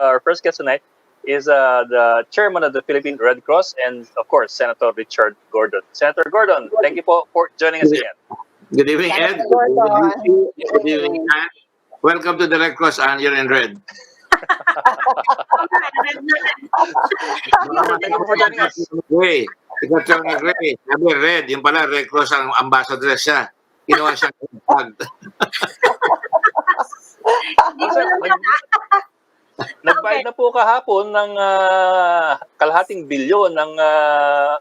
our first guest tonight is the chairman of the Philippine Red Cross and, of course, Senator Richard Gordon. Senator Gordon, thank you for joining us again. Good evening, Ed. Good evening, Ann. Welcome to the Red Cross, Ann. You're in red. Thank you for joining us. Gray. Ikaw siya na gray. Sabi, red. Yung pala, Red Cross ang ambassador siya. Ginawa siyang tag. Nagbayad na po kahapon ng kalahating bilyon ng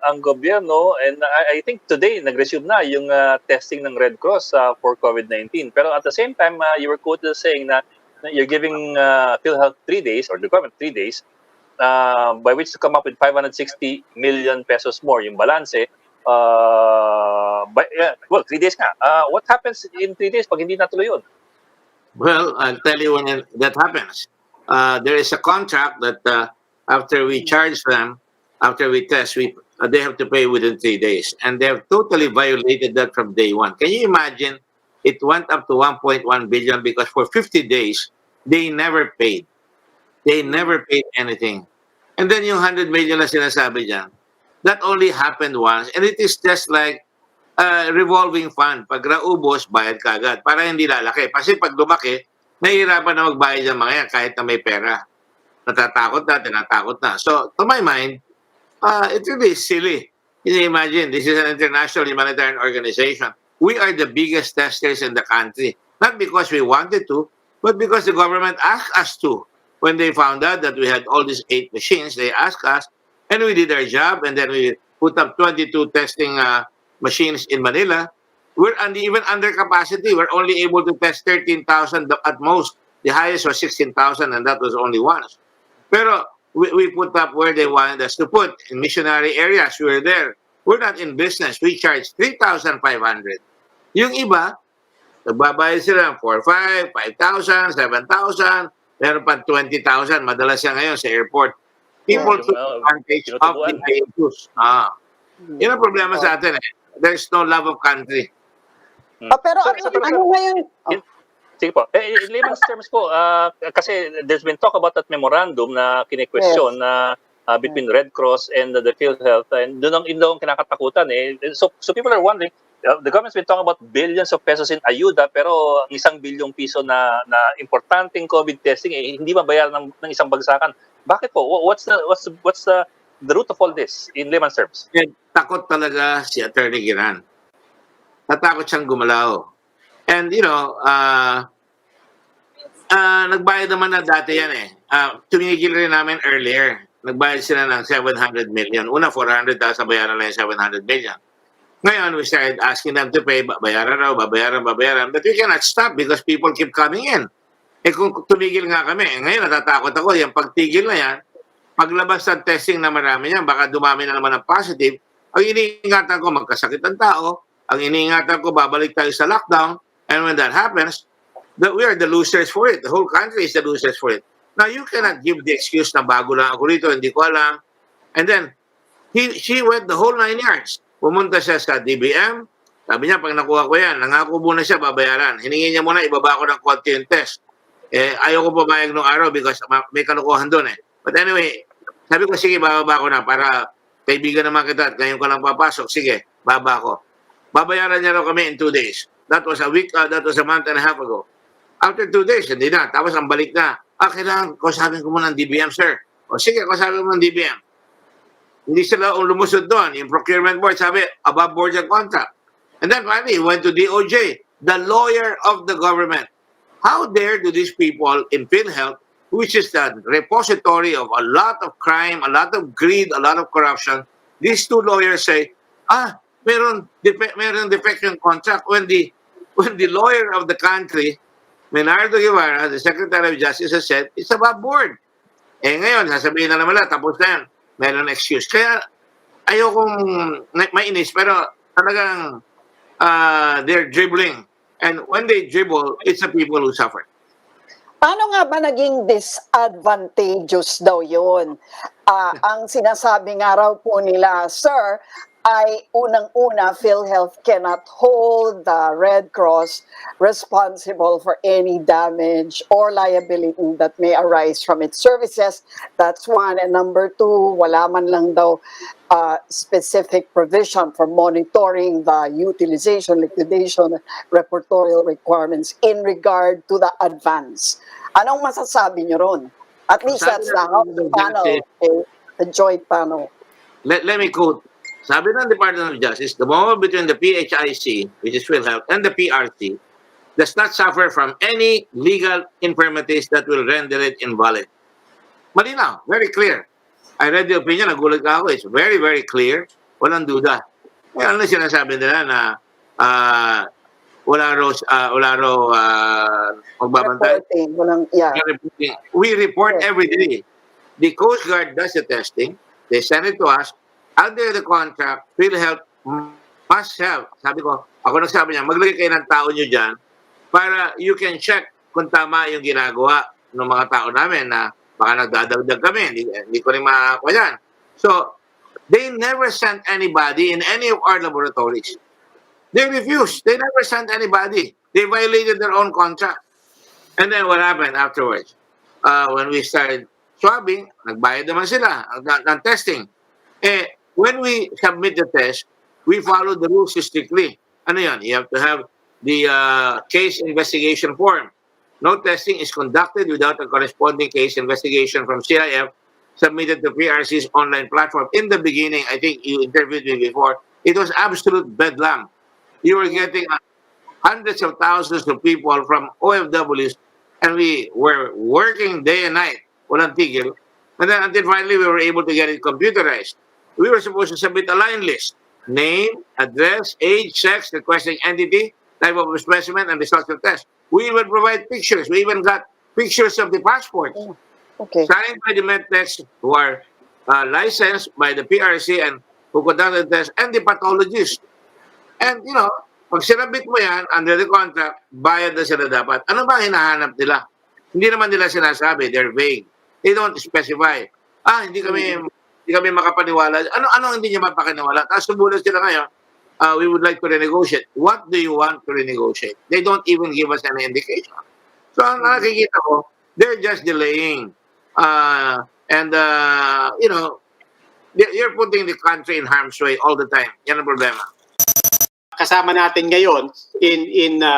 ang gobyerno, and I think today nag-resume na yung testing ng Red Cross for COVID-19. Pero at the same time, you were quoted saying na you're giving PhilHealth 3 days, or the government 3 days, by which to come up with 560 million pesos more yung balanse. Well, 3 days nga. What happens in 3 days pag hindi natuloy yun? Well, I'll tell you when that happens. There is a contract that after we charge them, after we test, they have to pay within 3 days. And they have totally violated that from day one. Can you imagine? It went up to 1.1 billion because for 50 days, they never paid. They never paid anything. And then yung 100 million na sinasabi dyan, that only happened once. And it is just like a revolving fund. Pag naubos, bayad ka agad. Para hindi lalaki. Kasi pag lumaki, nahihirapan na magbayad yung mga yan kahit na may pera. Natatakot na, tinatakot na. So, to my mind, it really is silly. Can you imagine? This is an international humanitarian organization. We are the biggest testers in the country. Not because we wanted to, but because the government asked us to. When they found out that we had all these 8 machines, they asked us, and we did our job, and then we put up 22 testing machines in Manila. We're even under capacity. We're only able to test 13,000 at most. The highest was 16,000, and that was only once. Pero we put up where they wanted us to put. In missionary areas, we were there. We're not in business. We charge 3,500. Yung iba, nagbabayad sila ng 4,500, 5,000, 7,000, meron pa 20,000. Madalas yan ngayon sa airport. People took advantage of the issues. Yun ang problema sa atin. There's no love of country. Pero ano ngayon? Sige po. In layman's terms po, kasi there's been talk about that memorandum na kine-question na between Red Cross and the PhilHealth, and doon ang kinakatakutan eh. So people are wondering, the government's been talking about billions of pesos in ayuda, pero ang 1 bilyong piso na importanteng COVID testing eh, hindi mabayaran ng isang bagsakan. Bakit po? What's the root of all this in layman's terms? Takot talaga si Attorney Giran. Natakot siyang gumalaw. And you know, nagbayad naman na dati yan eh. Tumigil rin namin earlier. Nagbayad sila ng 700 million. Una, 400, tapos nabayaran lang yung 700 million. Ngayon, we started asking them to pay, babayaran. But we cannot stop because people keep coming in. Eh kung tumigil nga kami, ngayon natatakot ako, yung pagtigil na yan, paglabas ng testing na marami yan, baka dumami na naman ng positive. Ang iniingatan ko, magkasakit ang tao. Ang iniingatan ko, babalik tayo sa lockdown. And when that happens, we are the losers for it. The whole country is the losers for it. Now, you cannot give the excuse na bago lang ako rito, hindi ko alam. And then, she went the whole 9 yards. Pumunta siya sa DBM. Sabi niya, pag nakuha ko yan, nangako muna siya, babayaran. Hiningi niya muna, ibaba ko ng konti yung test. Eh, ayaw ko pumayag nung araw because may kalukuhan doon eh. But anyway, sabi ko, sige, bababa ko na para kaibigan naman kita at ngayon ko lang papasok. Sige, baba ko. Babayaran niya raw kami in 2 days. That was a week, that was a month and a half ago. After 2 days, hindi na. Tapos ang balik na. Kailangan, kausapin ko muna ng DBM, sir. O sige, kausapin mo ng DBM. Hindi sila lumusod doon. Yung procurement board, sabi, above board yung contract. And then finally, went to DOJ, the lawyer of the government. How dare do these people in PhilHealth, which is the repository of a lot of crime, a lot of greed, a lot of corruption, these 2 lawyers say, meron defect yung contract when the lawyer of the country, Menardo Guevara, the Secretary of Justice, has said, it's above board. Eh ngayon, sasabihin na naman tapos na yan. Meron excuse. Kaya ayokong mainis, pero talagang they're dribbling. And when they dribble, it's the people who suffer. Paano nga ba naging disadvantageous daw yun? Ang sinasabi nga raw po nila, sir, ay unang-una, PhilHealth cannot hold the Red Cross responsible for any damage or liability that may arise from its services. That's one. And number two, wala man lang daw specific provision for monitoring the utilization, liquidation, reportorial requirements in regard to the advance. Anong masasabi niyo ron? At least Sabi that's ng the House panel, the joint panel. Let me quote. Sabi ng Department of Justice, the moment between the PHIC, which is PhilHealth, and the PRC does not suffer from any legal infirmities that will render it invalid. Malinaw, very clear. I read the opinion, nagulat ako. It's very, very clear. Walang duda. Kaya ano sinasabi nila na wala raw magbabantay? Reporting, walang, yeah. We report every day. The Coast Guard does the testing. They send it to us. Under the contract, PhilHealth must have, sabi ko, ako nagsabi niya, maglagay kayo ng tao nyo dyan para you can check kung tama yung ginagawa ng mga tao namin na baka nagdadagdag kami. Hindi ko rin makakuha yan. So, they never sent anybody in any of our laboratories. They refused. They never sent anybody. They violated their own contract. And then what happened afterwards? When we started swabbing, nagbayad naman sila ng testing. When we submit the test, we follow the rules strictly. Ano yan? You have to have the case investigation form. No testing is conducted without a corresponding case investigation from CIF submitted to PRC's online platform. In the beginning, I think you interviewed me before, it was absolute bedlam. You were getting hundreds of thousands of people from OFWs, and we were working day and night, walang tigil. And then until finally we were able to get it computerized. We were supposed to submit a line list. Name, address, age, sex, requesting entity, type of specimen, and results of test. We even provide pictures. We even got pictures of the passports. Okay. Signed by the medtechs who are licensed by the PRC and who conducted the test, and the pathologist. And, you know, pag sinabit mo yan under the contract, bayad na sila dapat. Ano ba hinahanap nila? Hindi naman nila sinasabi. They're vague. They don't specify. Hindi kami makapaniwala. Ano hindi niya mapakiniwala? Tapos sumulat sila ngayon, we would like to renegotiate. What do you want to renegotiate? They don't even give us any indication. So, ang nakikita ko, they're just delaying. You know, you're putting the country in harm's way all the time. Yan ang problema. Kasama natin ngayon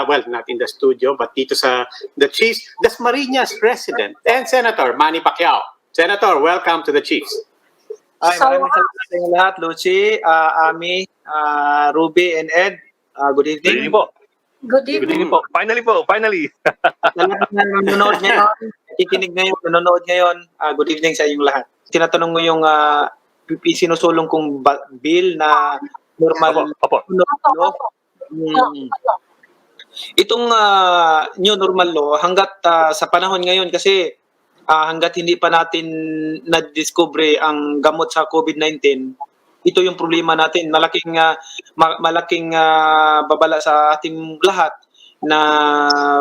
well, not in the studio, but dito sa the Chiefs, Dasmariñas resident and Senator Manny Pacquiao. Senator, welcome to the Chiefs. Ay, maraming salamat sa inyo lahat, Lucy, Ami, Ruby, and Ed. Good Good evening. evening po. Good Good evening. evening po. Finally. Sa lahat na nanonood ngayon, nakikinig ngayon, nanonood ngayon, good evening sa inyong lahat. Tinatanong mo yung sinusulong kong bill na normal. Opo. Law. Itong new normal law, hanggat sa panahon ngayon kasi hanggat hindi pa natin na-discover ang gamot sa COVID-19, ito yung problema natin. Malaking babala sa ating lahat na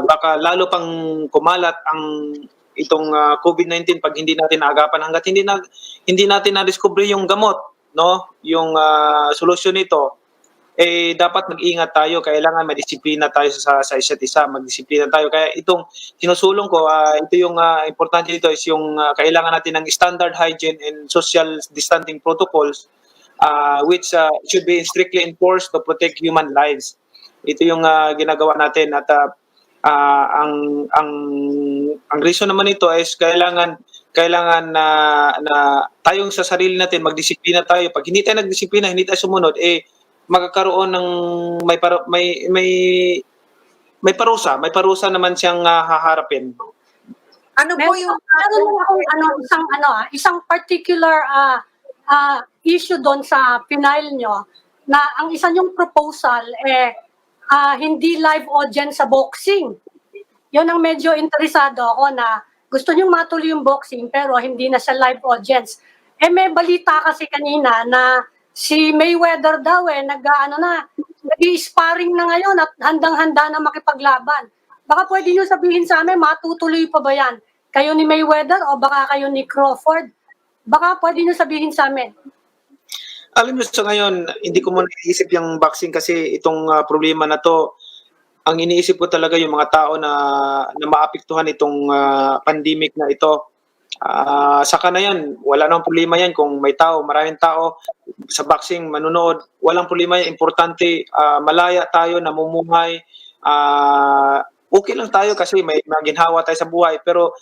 baka lalo pang kumalat ang itong COVID-19 pag hindi natin naagapan. Hanggat hindi natin na-discover yung gamot, no? Yung solusyon nito, dapat mag-ingat tayo. Kailangan madisiplina tayo sa isa't isa. Magdisiplina tayo. Kaya itong sinusulong ko, ito yung importante dito is yung kailangan natin ng standard hygiene and social distancing protocols which should be strictly enforced to protect human lives. Ito yung ginagawa natin at ang reason naman ito is kailangan na tayong sa sarili natin magdisiplina tayo. Pag hindi tayo nagdisiplina, hindi tayo sumunod, magkakaroon ng may parusa naman siyang haharapin. Ano po yung Isang particular issue doon sa final nyo na ang isa yung proposal hindi live audience sa boxing. Yun ang medyo interesado ako na gusto nyo matuloy yung boxing pero hindi na siya live audience. May balita kasi kanina na si Mayweather daw nag-i-sparring na ngayon at handang-handa na makipaglaban. Baka pwede nyo sabihin sa amin, matutuloy pa ba yan? Kayo ni Mayweather o baka kayo ni Crawford? Baka pwede nyo sabihin sa amin. Alam mo sa ngayon, hindi ko muna iniisip yung vaccine kasi itong problema na to, ang iniisip ko talaga yung mga tao na maapektuhan itong pandemic na ito. Saka na yan, wala namang problema yan kung may tao, maraming tao sa vaccine manonood, walang problema yan. Importante, malaya tayo, namumuhay, okay lang tayo kasi may maginhawa tayo sa buhay. Pero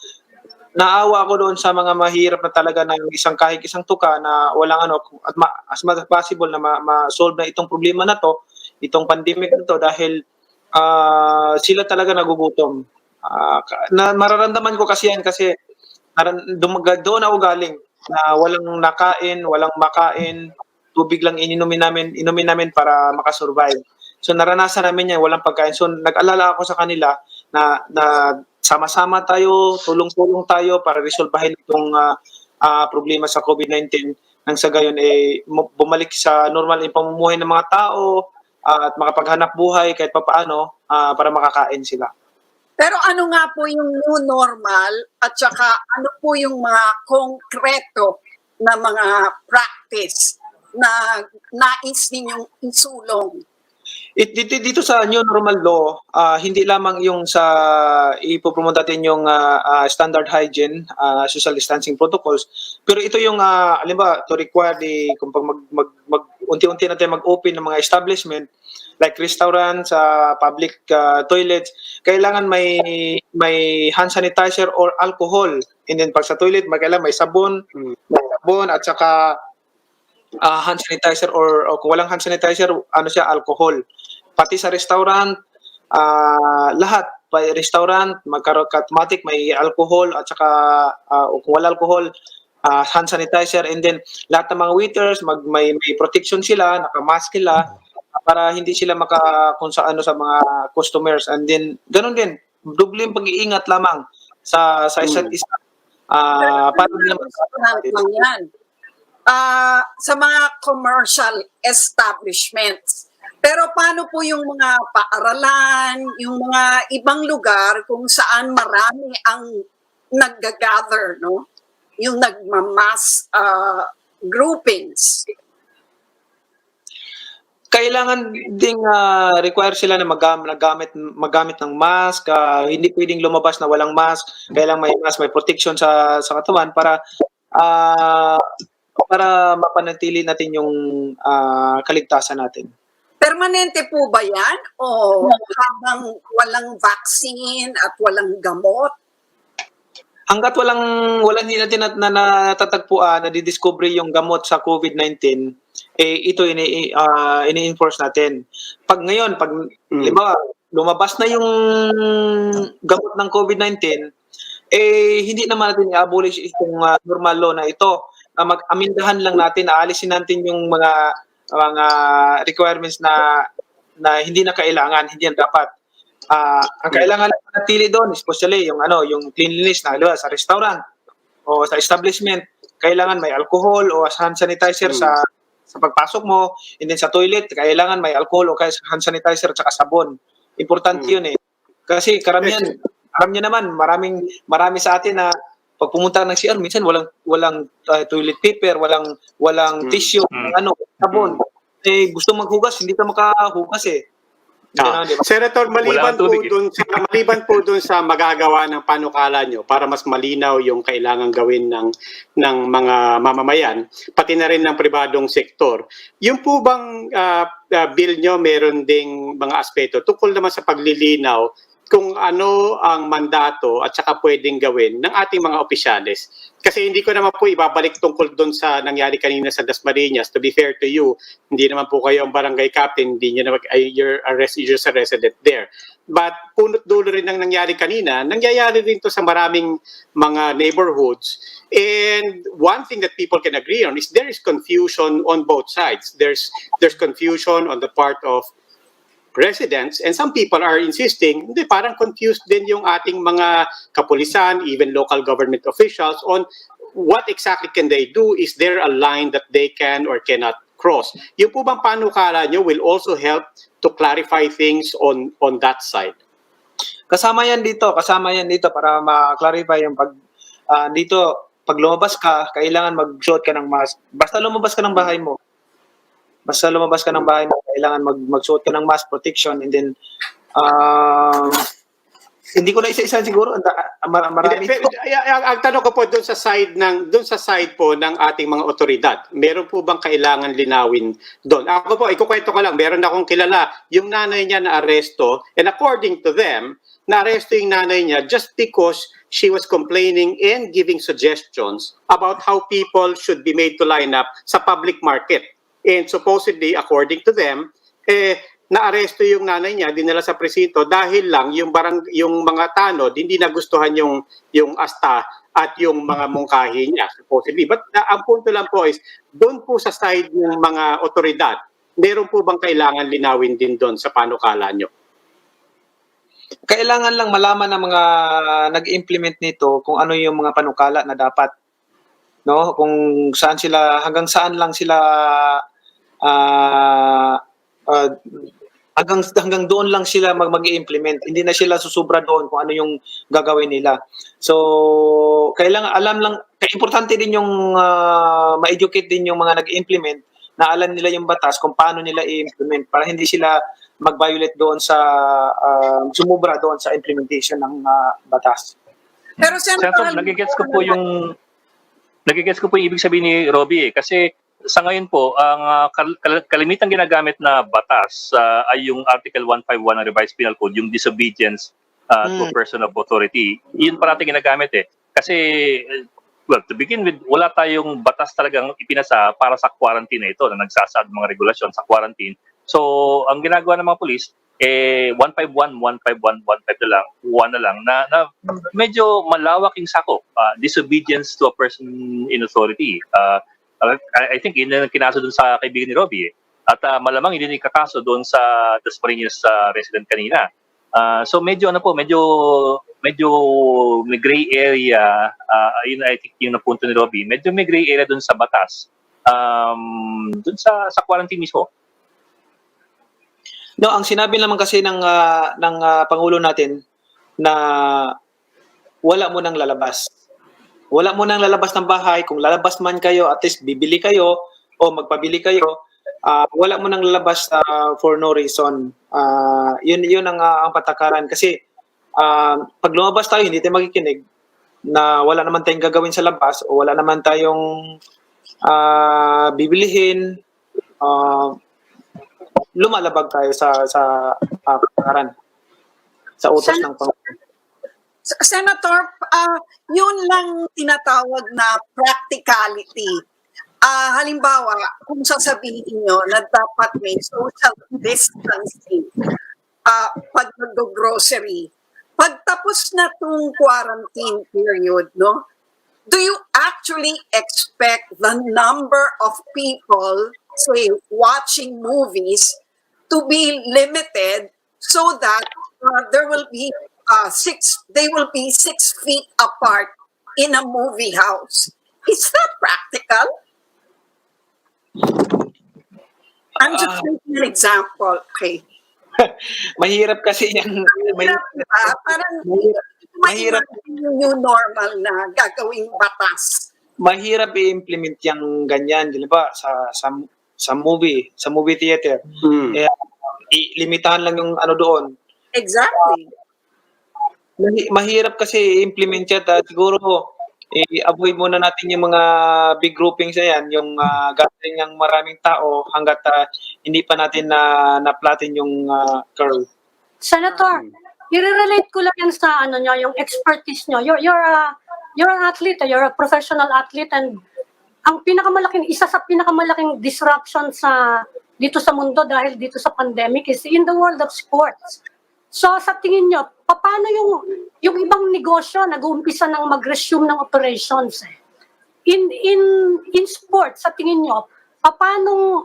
naawa ako doon sa mga mahirap na talaga ng kahit isang tuka na walang ano, at as much as possible na ma-solve na itong problema na to, itong pandemic na to, dahil sila talaga nagugutom. Na mararamdaman ko kasi yan kasi doon ako galing na walang nakain, walang makain, tubig lang inumin namin para makasurvive. So naranasan namin yan, walang pagkain. So nag-alala ako sa kanila na sama-sama tayo, tulong-tulong tayo para resolbahin itong problema sa COVID-19 nang sa gayon bumalik sa normal yung pamumuhay ng mga tao at makapaghanap buhay kahit papaano para makakain sila. Pero ano nga po yung new normal at saka ano po yung mga konkreto na mga practice na nais ninyong isulong? Dito sa new normal law, hindi lamang yung sa ipopromote natin yung standard hygiene, social distancing protocols, pero ito yung halimbawa to require kung unti-unti natin mag-open ng mga establishment like restaurants, public toilets, kailangan may hand sanitizer or alcohol. And then pag sa toilet, kailangan may sabon at saka hand sanitizer or kung walang hand sanitizer, alcohol. Pati sa restaurant, lahat, restaurant, automatic may alcohol at saka kung wala alcohol, hand sanitizer, and then lahat ng mga waiters, may protection sila, nakamask sila, para hindi sila kung sa mga customers. And then, ganun din, doble yung pag-iingat lamang sa isa't isa. Para lang yan. Sa mga commercial establishments. Pero paano po yung mga paaralan, yung mga ibang lugar kung saan marami ang nag-gather, no? Yung nagmamass groupings. Kailangan ding require sila na magamit ng mask, hindi pwedeng lumabas na walang mask, kailangan may mask, may protection sa katawan para mapanatili natin yung kaligtasan natin. Permanente po ba yan? O habang walang vaccine at walang gamot? Hanggat hindi natin natatagpuan, nadidiscover yung gamot sa COVID-19, ito ini-enforce natin. Pag lumabas na yung gamot ng COVID-19, hindi naman natin i-abolish itong normal law na ito. Mag-amindahan lang natin, aalisin natin yung mga requirements na hindi na kailangan, hindi na dapat. Ang kailangan lang manatili doon, especially yung cleanliness na sa restaurant o sa establishment, kailangan may alcohol o hand sanitizer sa pagpasok mo, and then sa toilet, kailangan may alcohol o hand sanitizer at sabon. Importante yun Kasi karamihan, alam niyo naman, marami sa atin na pag pumunta ng CR, minsan walang toilet paper, walang tissue, sabon. Gusto maghugas, hindi ka makahugas Senator, maliban po dun sa magagawa ng panukala nyo para mas malinaw yung kailangan gawin ng mga mamamayan, pati na rin ng pribadong sektor, yung po bang bill nyo meron ding mga aspeto tungkol naman sa paglilinaw kung ano ang mandato at saka pwedeng gawin ng ating mga opisyales. Kasi hindi ko naman po ibabalik tungkol doon sa nangyari kanina sa Dasmariñas. To be fair to you, hindi naman po kayo ang barangay captain, hindi nyo naman, you're just a resident there. But punot dulo rin ng nangyari kanina, nangyayari rin to sa maraming mga neighborhoods. And one thing that people can agree on is there is confusion on both sides. There's confusion on the part of residents, and some people are insisting, hindi, parang confused din yung ating mga kapulisan, even local government officials, on what exactly can they do. Is there a line that they can or cannot cross? Yung po bang panukala nyo will also help to clarify things on that side? Kasama yan dito para ma-clarify yung pag lumabas ka, kailangan mag-suot ka ng mask. Basta lumabas ka ng bahay mo, basta lumabas ka ng bahay mo, kailangan magsuot ka ng mask protection, and then hindi ko na isa-isa siguro, marami. Ang tanong ko po doon sa side po ng ating mga otoridad, meron po bang kailangan linawin doon? Ako po, ikukwento ko lang, meron akong kilala, yung nanay niya na aresto, and according to them, na-aresto yung nanay niya just because she was complaining and giving suggestions about how people should be made to line up sa public market. And supposedly, according to them, naaresto yung nanay niya, dinala sa presinto dahil lang yung mga tanod hindi nagustuhan yung asta at yung mga mungkahi niya supposedly. But ang punto lang po is doon po sa side ng mga otoridad, meron po bang kailangan linawin din doon sa panukala nyo? Kailangan lang malaman ng mga nag-implement nito kung ano yung mga panukala na dapat, no, kung saan sila, hanggang saan lang sila hanggang doon lang sila mag-i-implement. Hindi na sila susubra doon kung ano yung gagawin nila. So, kailangan alam lang, importante din yung ma-educate din yung mga nag-i-implement na alam nila yung batas kung paano nila i-implement para hindi sila mag-violate doon sa sumubra doon sa implementation ng batas. Pero Senator, nagigets ko po yung ibig sabihin ni Robbie kasi sa ngayon po, ang kalimitang ginagamit na batas ay yung Article 151 ng Revised Penal Code, yung disobedience to a person of authority. Yun parati ginagamit eh. Kasi, well, to begin with, wala tayong batas talagang ipinasa para sa quarantine na ito na nagsasaad mga regulasyon sa quarantine. So, ang ginagawa ng mga polis, 151, 151, 151 na lang, 1 na lang, na medyo malawak yung sakop. Disobedience to a person in authority. I think yun ang kinaso dun sa kaibigan ni Robbie. At malamang hindi kakaso doon sa Dasmariñas resident kanina. So medyo may gray area. Yun I think yung napunto ni Robbie. Medyo may gray area doon sa batas. Doon sa quarantine mismo. No, ang sinabi naman kasi ng Pangulo natin na wala mo nang lalabas. Wala mo nang lalabas ng bahay. Kung lalabas man kayo, at least bibili kayo o magpabili kayo. Wala mo nang lalabas for no reason. Yun ang patakaran. Kasi pag lumabas tayo, hindi tayo makikinig na wala naman tayong gagawin sa labas o wala naman tayong bibilihin. Lumalabag tayo sa patakaran. Sa utos ng Pangulo. Senator, yun lang tinatawag na practicality. Halimbawa, kung sasabihin nyo na dapat may social distancing pag nag-grocery, pagtapos na itong quarantine period, no, do you actually expect the number of people, say, watching movies to be limited so that there will be they will be 6 feet apart in a movie house? Is that practical? I'm just making an example. Okay. Mahirap kasi yan. Mahirap, diba? Parang mahirap yung new normal na gagawing batas. Mahirap i-implement yung ganyan, di ba? Sa movie theater. Limitahan lang yung ano doon. Exactly. Mahirap kasi i-implement yan. Siguro, avoid muna natin yung mga big groupings na yan, yung gathering ng maraming tao hanggat hindi pa natin na-platin yung curve. Senator, i-relate ko lang yan sa yung expertise nyo. You're an athlete, you're a professional athlete, and isa sa pinakamalaking disruption dito sa mundo dahil dito sa pandemic is in the world of sports. So sa tingin nyo, paano yung ibang negosyo nag-uumpisa ng mag-resume ng operations? In sports, sa tingin nyo,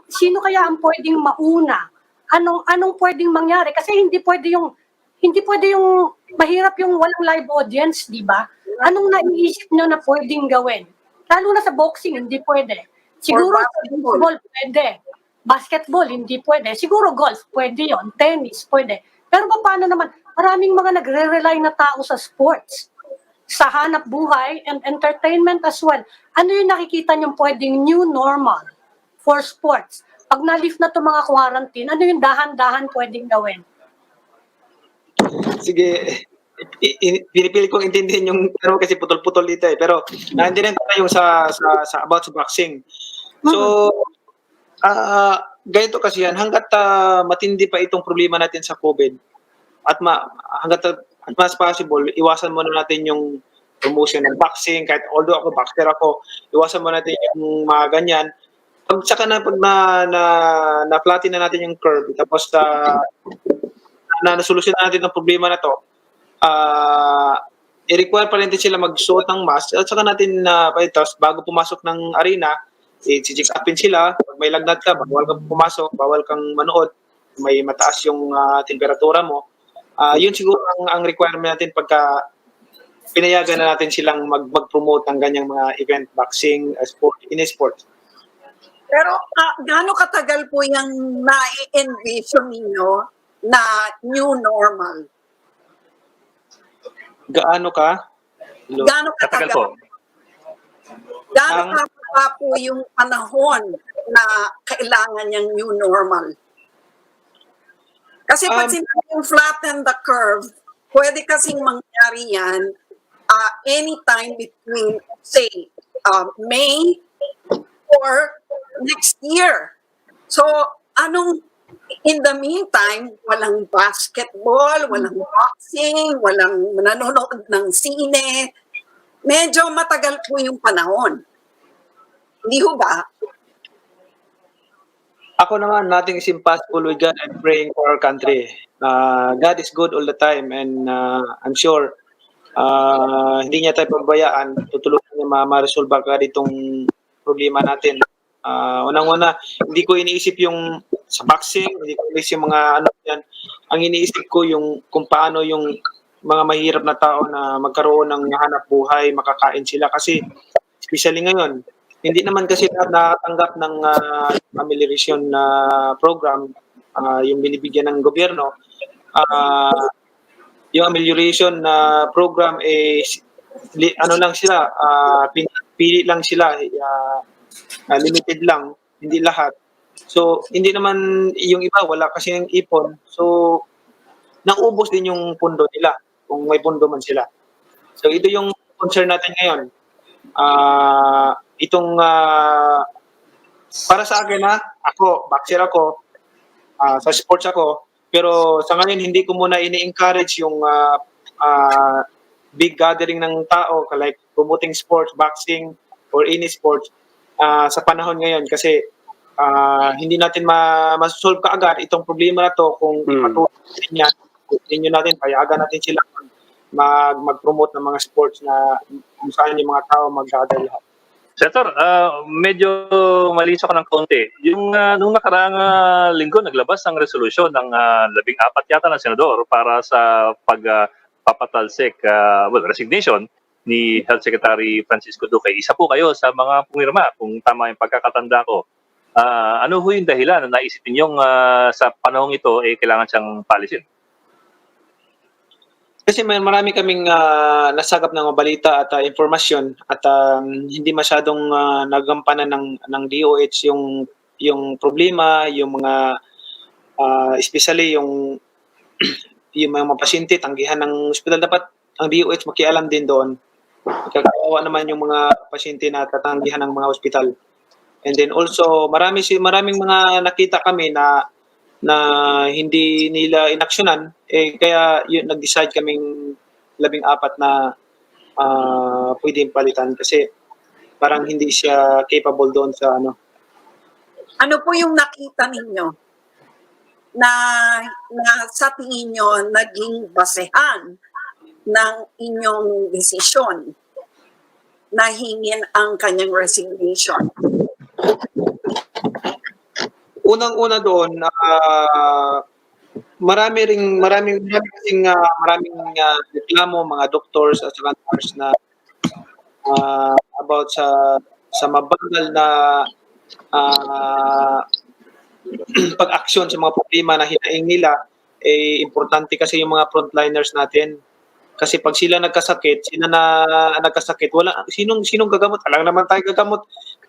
sino kaya ang pwedeng mauna? Anong pwedeng mangyari? Kasi hindi pwede yung mahirap yung walang live audience, di ba? Anong naiisip nyo na pwedeng gawin? Lalo na sa boxing, hindi pwede. Siguro sa baseball, pwede. Basketball, hindi pwede. Siguro golf, pwede yon. Tennis, pwede. Pero paano naman, maraming mga nagre-rely na tao sa sports, sa hanap buhay and entertainment as well. Ano yung nakikita niyong pwedeng new normal for sports? pag na-lift na itong mga quarantine, ano yung dahan-dahan pwedeng gawin? Sige, pinipili kong intindihin yung tanong kasi putol-putol dito eh. Pero naintindihan ko na yung sa about sa vaccine. So, ganito kasi yan, hanggat matindi pa itong problema natin sa COVID, at hanggat at mas possible, iwasan muna natin yung promotion ng vaccine, kahit although ako vaxxer ako, iwasan muna natin yung mga ganyan. Pag na-flatten na natin yung curve, tapos nasolusyon na natin ang problema na to, i-require pa rin din sila magsuot ng mask, at saka natin bago pumasok ng arena, i-check upin sila. Pag may lagnat ka, bawal kang pumasok, bawal kang manood, may mataas yung temperatura mo. Yun siguro ang requirement natin pagka pinayagan na natin silang mag-promote ng ganyang mga event, boxing, sports. Pero gaano katagal po yung na-envision ninyo na new normal? Gaano ka? Gaano Katagal katagal? po. Gaano katagal po yung panahon na kailangan yung new normal? Kasi pag sinabi yung flatten the curve, pwede kasing mangyari yan anytime between, say, May or next year. So, in the meantime, walang basketball, walang boxing, walang nanonood ng sine. Medyo matagal po yung panahon. Hindi ho ba? Ako naman, nothing is impossible with God and praying for our country. God is good all the time, and I'm sure hindi niya tayo pabayaan. Tutulungan niya ma-resolve agad itong problema natin. Unang-una, hindi ko iniisip yung sa boxing, hindi ko iniisip yung mga ano yan. Ang iniisip ko yung kung paano yung mga mahirap na tao na magkaroon ng hanap buhay, makakain sila. Kasi, especially ngayon, hindi naman kasi nakatanggap ng amelioration na program, yung binibigyan ng gobyerno. Yung amelioration na program is lang sila, pili lang sila, limited lang, hindi lahat. So, hindi naman yung iba, wala kasi yung ipon. So, naubos din yung pundo nila, kung may pundo man sila. So, ito yung concern natin ngayon. Para sa akin ako, boxer ako, sa sports ako, pero sa ngayon hindi ko muna ini-encourage yung big gathering ng tao, like promoting sports, boxing, or any sports sa panahon ngayon kasi hindi natin ma-solve kaagad itong problema na to kung ipatuloy natin, payagan natin sila mag-promote ng mga sports na kung saan yung mga tao mag-gather lahat. Senator, medyo maliso ka ng konti. Yung nung nakaraang linggo, naglabas ang resolusyon ng 14 yata ng senador para sa pagpapatalsik, resignation ni Health Secretary Francisco Duque. Isa po kayo sa mga pumirma, kung tama yung pagkakatanda ko. Ano ho yung dahilan na naisip ninyong sa panahong ito kailangan siyang palisin? Kasi marami kaming nasagap ng balita at impormasyon at hindi masyadong nagampanan ng DOH yung problema, yung mga especially yung mga pasyente tanggihan ng ospital. Dapat ang DOH makialam din doon. Kakawawa naman yung mga pasyente na tatanggihan ng mga ospital. And then also maraming mga nakita kami na hindi nila inaksyonan, kaya yun, nag-decide kaming 14 na pwedeng palitan kasi parang hindi siya capable doon sa ano. Ano po yung nakita ninyo na sa tingin nyo naging basehan ng inyong desisyon na hingin ang kanyang resignation? Unang-una doon, maraming reklamo mga doctors at saka nurse na about sa mabagal na pag-aksyon sa mga problema na hinaing nila. Importante kasi yung mga frontliners natin. Kasi pag sila nagkasakit, wala sinong gagamot? Alam naman tayo gagamot.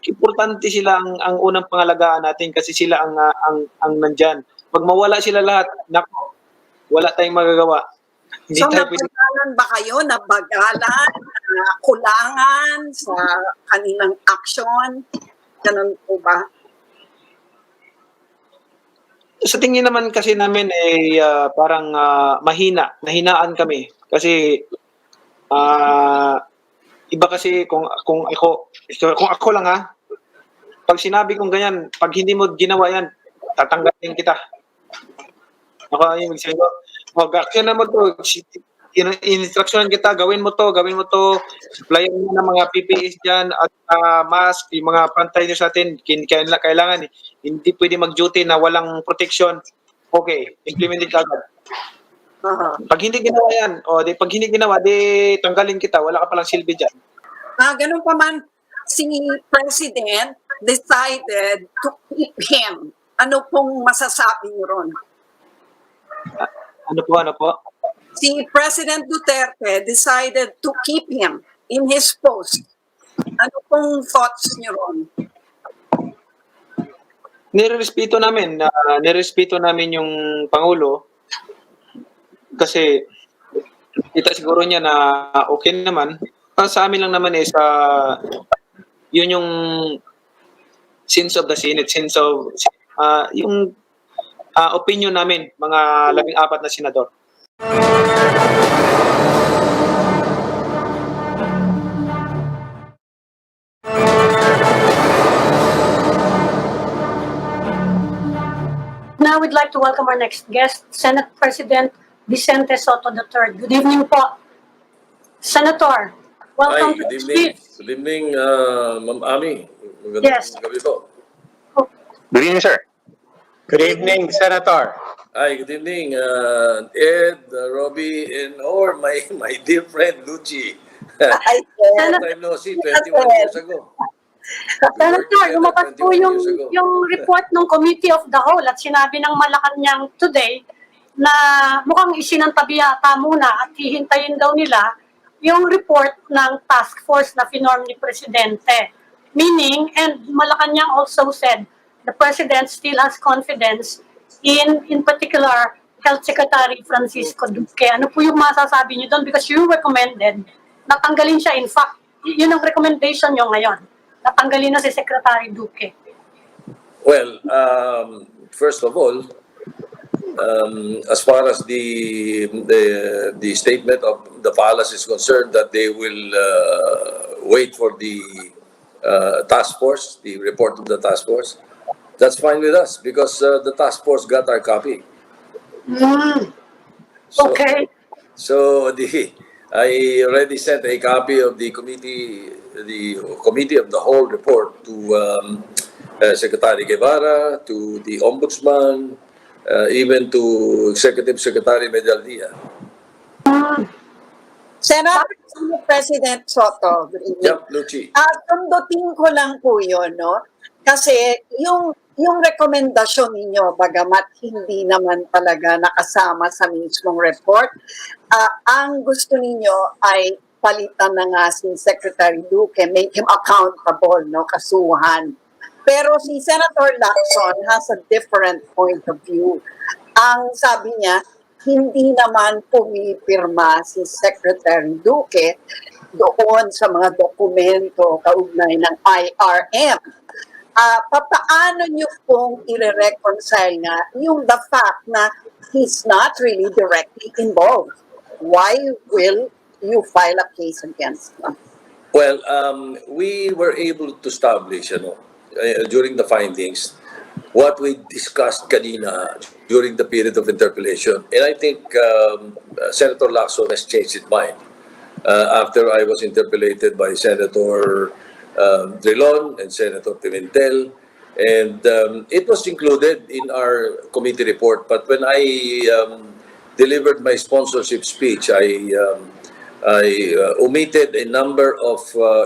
importante sila ang unang pangalagaan natin kasi sila ang nandyan. Pag mawala sila lahat, nako, wala tayong magagawa. Hindi So tayo pwede. nabagalan ba kayo? Nabagalan? Kulangan sa kanilang action? Ganun po ba? Sa tingin naman kasi namin parang mahinaan kami kasi iba kasi kung ako lang pag sinabi kong ganyan, pag hindi mo ginawa yan, tatanggalin kita. Ako yung magsabi ko, action na mo to, instructionan kita, gawin mo to, supplyan mo ng mga PPEs dyan, at mask, yung mga pantay nyo sa atin, kailangan, hindi pwede mag-duty na walang protection. Okay, implemented ka agad. Pag hindi ginawa yan, pag hindi ginawa, tanggalin kita, wala ka palang silbi dyan. Ganun pa man, si President decided to keep him. Ano pong masasabi niyo ron? Ano po? Si President Duterte decided to keep him in his post. Ano pong thoughts niyo ron? Nirerespeto namin yung Pangulo kasi kita siguro niya na okay naman. Sa amin lang naman yun yung sense of the Senate, yung opinion namin, mga 14 na senador. Now we'd like to welcome our next guest, Senate President Vicente Sotto III. Good evening po, Senator. Welcome Hi, good to the evening. speech. Good evening, Ma'am Ami. Yes. Gabi po. Good evening, sir. Good evening, Senator. Hi, good evening, Ed, Robbie, and my dear friend Lucy. Long time no see, 21 years ago. Senator, lumabas po 21 yung, years ago. yung report ng Committee of the Whole at sinabi ng Malacanang today na mukhang isinantabi yata muna at hihintayin daw nila yung report ng task force na finorm ni Presidente. Meaning, and Malacanang also said, the President still has confidence in particular, Health Secretary Francisco Duque. Ano po yung masasabi niyo doon? Because you recommended na tanggalin siya. In fact, yun ang recommendation niyo ngayon. Natanggalin na si Secretary Duque. Well, first of all, as far as the statement of the palace is concerned, that they will wait for the task force, the report of the task force, that's fine with us because the task force got our copy. Okay. So I already sent a copy of the committee of the whole report to Secretary Guevara, to the Ombudsman, even to Executive Secretary Medaldia. Senator President Sotto, good evening. Yep, Lucy. Tundutin ko lang po yun, no? Kasi yung rekomendasyon ninyo, bagamat hindi naman talaga nakasama sa mismong report, ang gusto ninyo ay palitan na nga si Secretary Duque, make him accountable, no? Kasuhan. Pero si Senator Lacson has a different point of view. Ang sabi niya, hindi naman pumipirma si Secretary Duque doon sa mga dokumento kaugnay ng IRM. Papaano niyo pong i-reconcile nga yung the fact na he's not really directly involved? Why will you file a case against him? Well, we were able to establish, during the findings, what we discussed kanina during the period of interpellation. And I think Senator Lacson has changed his mind after I was interpellated by Senator Drilon and Senator Pimentel. And it was included in our committee report. But when I delivered my sponsorship speech, I omitted a number of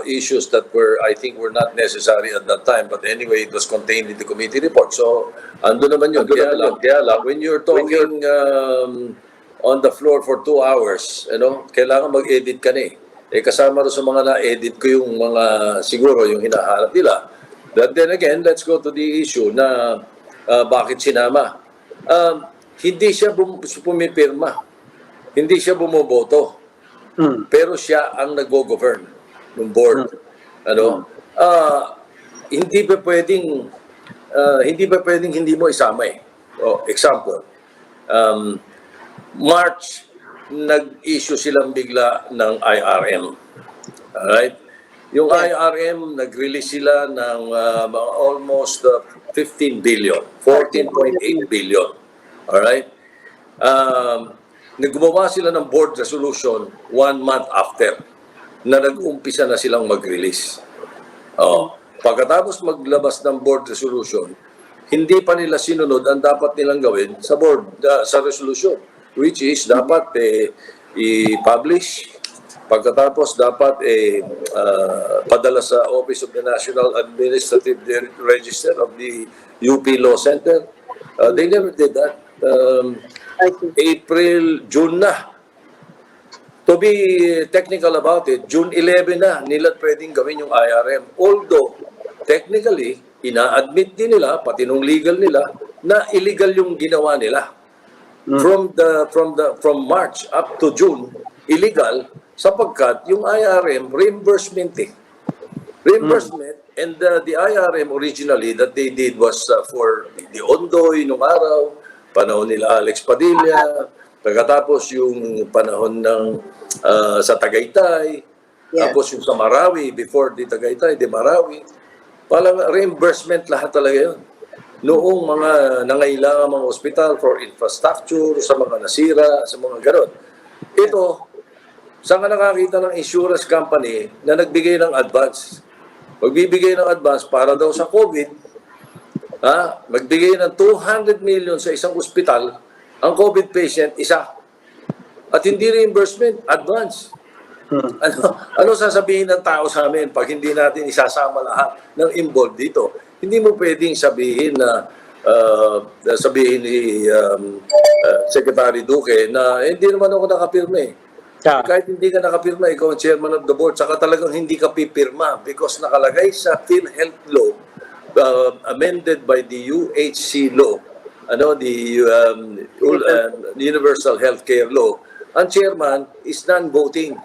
issues that I think were not necessary at that time. But anyway, it was contained in the committee report. So, ando naman yun. Kaya lang, when you're talking on the floor for 2 hours, kailangan mag-edit ka na eh. Kasama rin sa mga na-edit ko yung mga, siguro, yung hinahanap nila. But then again, let's go to the issue na bakit sinama. Hindi siya pumipirma. Hindi siya bumoboto. Pero siya ang naggo-govern ng board. Ano? Hindi ba pwedeng hindi mo isama eh. Example, March, nag-issue silang bigla ng IRM. Alright? Yung IRM, nag-release sila ng almost 15 billion, 14.8 billion. Alright? Naggumawa sila ng board resolution 1 month after na nag-umpisa na silang mag-release. Pagkatapos maglabas ng board resolution, hindi pa nila sinunod ang dapat nilang gawin sa board, sa resolution, which is dapat i-publish, pagkatapos dapat padala sa Office of the National Administrative Register of the UP Law Center. They never did that. June na. To be technical about it, June 11 na nila pwedeng gawin yung IRM. Although, technically, ina-admit din nila, pati nung legal nila, na illegal yung ginawa nila. From March up to June, illegal, sapagkat yung IRM, reimbursement Reimbursement, and the IRM originally that they did was for the Ondoy nung araw, panahon nila Alex Padilla, pagkatapos yung panahon ng sa Tagaytay, tapos yung sa Marawi, before the Tagaytay, the Marawi, palang reimbursement lahat talaga yun. Noong mga nangailangan mga ospital for infrastructure, sa mga nasira, sa mga gano'n. Ito, saan ka nakakita ng insurance company na nagbigay ng advance? Magbibigay ng advance para daw sa COVID, magbigay ng 200 million sa isang ospital, ang COVID patient, isa. At hindi reimbursement, advance. Ano sasabihin ng tao sa amin pag hindi natin isasama lahat ng involved dito? Hindi mo pwedeng sabihin na sabihin ni Secretary Duque na hindi naman ako nakapirme. Kahit hindi ka nakapirma, ikaw ang chairman of the board, saka talagang hindi ka pipirma because nakalagay sa PhilHealth law, amended by the UHC law, the Universal Healthcare Law, ang chairman is non-voting.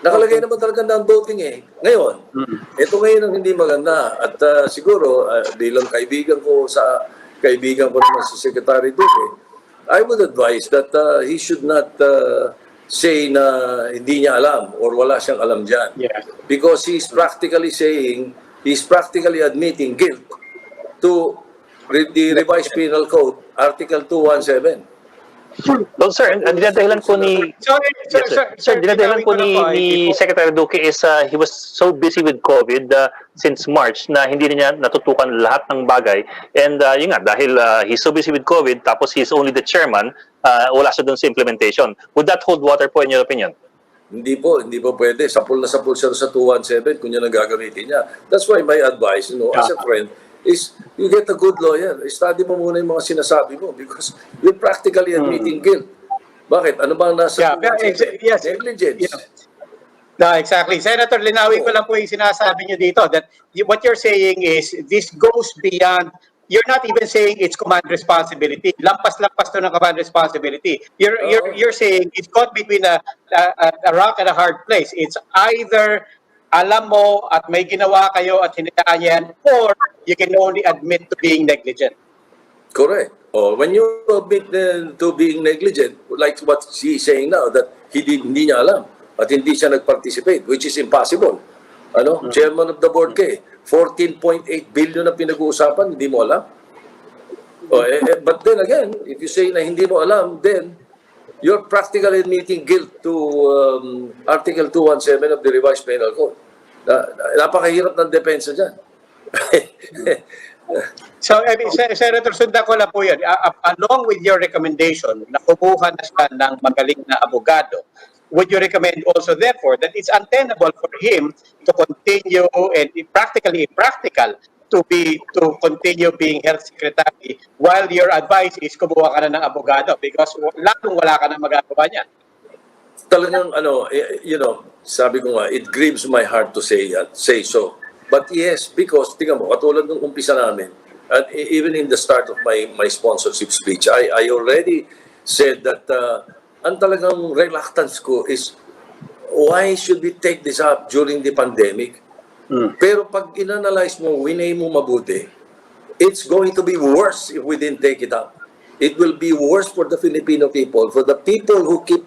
Nakalagay naman talaga non-voting eh. Ngayon, ito ngayon ang hindi maganda. At siguro, bilang kaibigan ko naman si Secretary Duque, I would advise that he should not say na hindi niya alam or wala siyang alam dyan. Yeah. Because he's practically admitting guilt to the revised penal code, Article 217. Well, sir, dinadahilan po ni dinadahilan po ni Secretary Duque is he was so busy with COVID since March na hindi niya natutukan lahat ng bagay. And yun nga, dahil he's so busy with COVID, tapos he's only the chairman, wala siya dun sa implementation. Would that hold water po in your opinion? Hindi po pwede. Sapul na sapul siya sa 217 kung yan ang gagamitin niya. That's why my advice, as a friend, is you get a good lawyer. Study mo muna yung mga sinasabi mo because you're practically admitting guilt. Bakit? Ano bang nasa yes. negligence? Yeah. No, exactly. Senator, linawin ko lang po yung sinasabi niyo dito that what you're saying is this goes beyond, you're not even saying it's command responsibility. Lampas-lampas to ng command responsibility. You're saying it's caught between a rock and a hard place. It's either alam mo at may ginawa kayo at hinayaan yan, or you can only admit to being negligent. Correct. Or when you admit to being negligent, like what she's saying now, that hindi niya alam at hindi siya nag-participate, which is impossible. Chairman of the board ka 14.8 billion na pinag-uusapan, hindi mo alam. But then again, if you say na hindi mo alam, then you're practically admitting guilt to Article 217 of the Revised Penal Code. Napakahirap ng depensa dyan. So, Senator, sundan ko lang po yun. Along with your recommendation na kumuha na siya ng magaling na abogado, would you recommend also therefore that it's untenable for him to continue and practically impractical to continue being health secretary while your advice is kumuha ka na ng abogado because lalong wala ka na magagawa niyan? Talagang sabi ko nga, it grieves my heart to say so. But yes, because, tingnan mo, katulad ng umpisa namin, at even in the start of my sponsorship speech, I already said that ang talagang reluctance ko is, why should we take this up during the pandemic? Pero pag inanalyze mo, winay mo mabuti, it's going to be worse if we didn't take it up. It will be worse for the Filipino people, for the people who keep,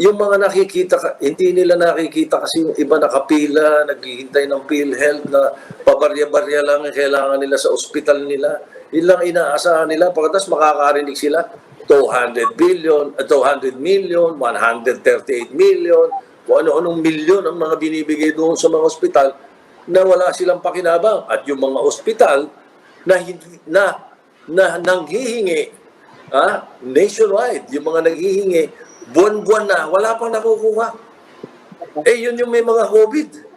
yung mga nakikita, hindi nila nakikita kasi yung iba nakapila, naghihintay ng PhilHealth na pabarya-barya lang ang kailangan nila sa ospital nila. Yun lang inaasahan nila, pagkatapos makakarinig sila, 200 billion, 200 million, 138 million, kung ano-anong milyon ang mga binibigay doon sa mga ospital na wala silang pakinabang. At yung mga ospital na nanghihingi nationwide, yung mga naghihingi, buwan-buwan na, wala pang nakukuha. Yun yung may mga COVID.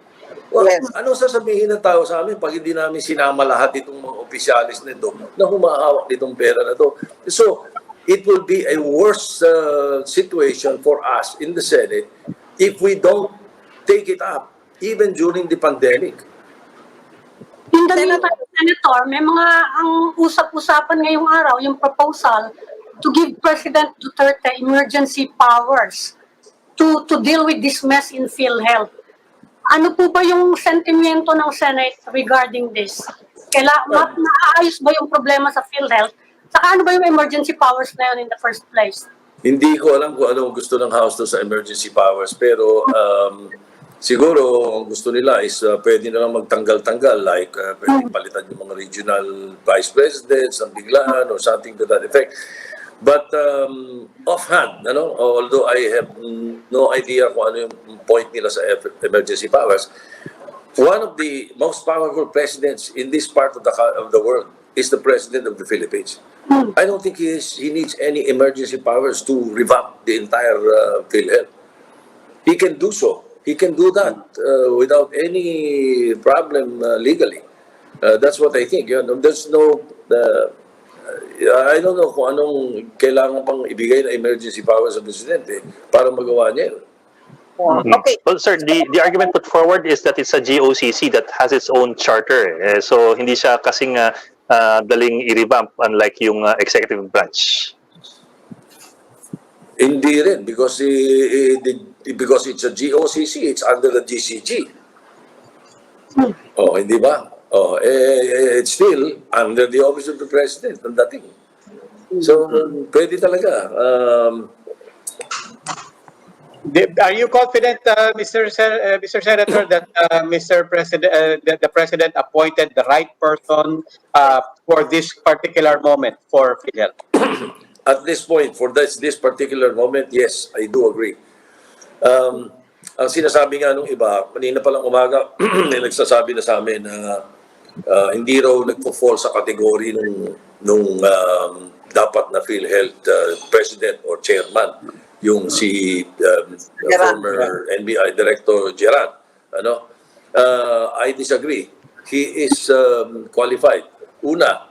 Well, Yes. ano sasabihin ng tao sa amin pag hindi namin sinama lahat itong mga opisyalis nito na humahawak nitong pera na to? So, it will be a worse situation for us in the Senate if we don't take it up, even during the pandemic. In the meantime, Senator, may mga ang usap-usapan ngayong araw, yung proposal to give President Duterte emergency powers to deal with this mess in PhilHealth. Ano po ba yung sentimento ng Senate regarding this? Maayos ba yung problema sa PhilHealth? Saka ano ba yung emergency powers na yun in the first place? Hindi ko alam kung ano gusto ng House to sa emergency powers, pero siguro ang gusto nila is pwede na lang magtanggal-tanggal, like pwede palitan yung mga regional vice presidents ang biglaan or something to that effect. But offhand, although I have no idea kung ano yung point nila sa emergency powers, one of the most powerful presidents in this part of the world is the President of the Philippines. I don't think he needs any emergency powers to revamp the entire PhilHealth. He can do so. He can do that without any problem legally. That's what I think. There's no... I don't know kung anong kailangan pang ibigay na emergency powers sa presidente para magawa niya yun. Okay. Well, sir, the argument put forward is that it's a GOCC that has its own charter. So, hindi siya kasing daling i-revamp unlike yung executive branch. Hindi rin because it's a GOCC, it's under the GCG. Oh, hindi ba? It's still under the office of the president ang dating. So, pwede talaga. Are you confident, Mr. Senator, that that the president appointed the right person for this particular moment for PhilHealth? At this point, for this particular moment, yes, I do agree. Ang sinasabi nga nung iba, kanina palang umaga, may nagsasabi na sa amin na hindi raw nagpo-fall sa kategory nung dapat na PhilHealth president or chairman, yung si former NBI Director Gerard. I disagree. He is qualified. Una,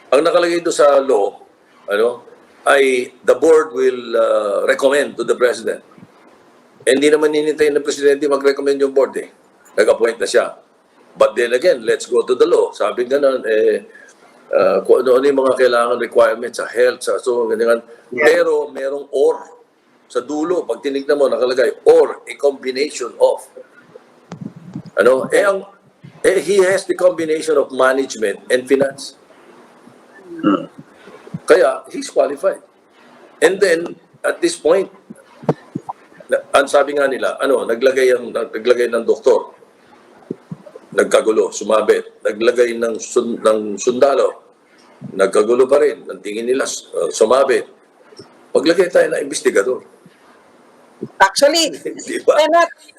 ang nakalagay doon sa law, ay the board will recommend to the president. Hindi naman hinintay ng presidente mag-recommend yung board Nag-appoint na siya. But then again, let's go to the law. Sabi ganun, kung ano yung mga kailangan requirements sa health, ganyan. Yeah. Pero merong or sa dulo. Pag tinignan mo, nakalagay, or a combination of. He has the combination of management and finance. Kaya, he's qualified. And then, at this point, ang sabi nga nila, naglagay ng doktor, nagkagulo, sumabit. Naglagay ng sundalo, nagkagulo pa rin. Ang tingin nila, sumabit. Maglagay tayo ng investigador. Actually, Diba?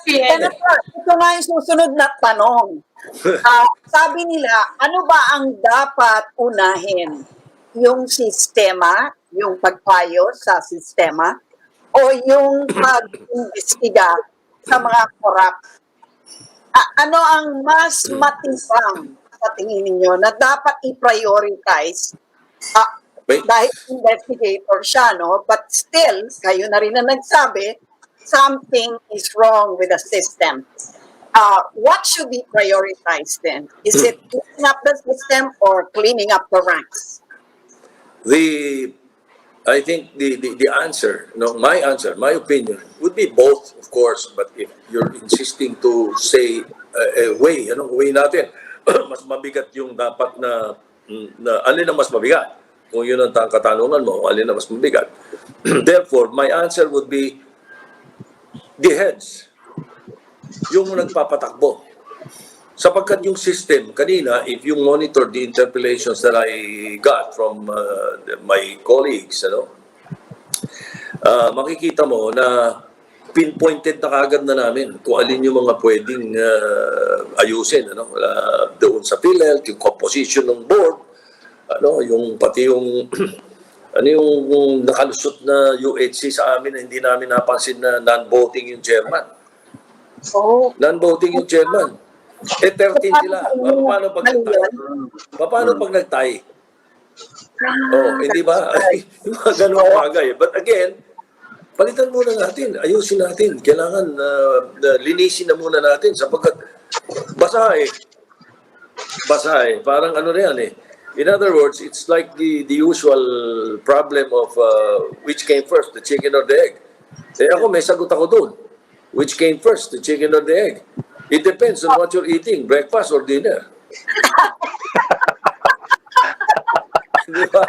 Senator, ito nga yung susunod na tanong. Sabi nila, ano ba ang dapat unahin? Yung sistema, yung pagpayo sa sistema, o yung pag-imbestiga sa mga korap? Ano ang mas matibang sa tingin ninyo na dapat i-prioritize? Dahil investigator siya, but still, kayo na rin na nagsabi, something is wrong with the system. what should be prioritized then? Is it cleaning up the system or cleaning up the ranks? I think the answer, no, my answer, my opinion, would be both, of course. But if you're insisting to say way natin, mas mabigat yung dapat na alin ang mas mabigat? Kung yun ang katanungan mo, alin ang mas mabigat? Therefore, my answer would be the heads, yung nagpapatakbo. Sapagkat yung system, kanina, if you monitor the interpellations that I got from my colleagues, makikita mo na pinpointed na kagad na namin kung alin yung mga pwedeng ayusin, doon sa PhilHealth, yung composition ng board, yung pati yung yung nakalusot na UHC sa amin na hindi namin napansin na non-voting yung chairman. Non-voting yung chairman. 13 sila. Paano pag nag-tie? Paano pag nag-tie? Hindi ba? Yung mga ganun bagay. But again, palitan muna natin. Ayusin natin. Kailangan linisin na muna natin sapagkat basa eh. Parang ano na yan eh. In other words, it's like the usual problem of which came first, the chicken or the egg. Ako, may sagot ako dun. Which came first, the chicken or the egg? It depends on what you're eating, breakfast or dinner. Di ba?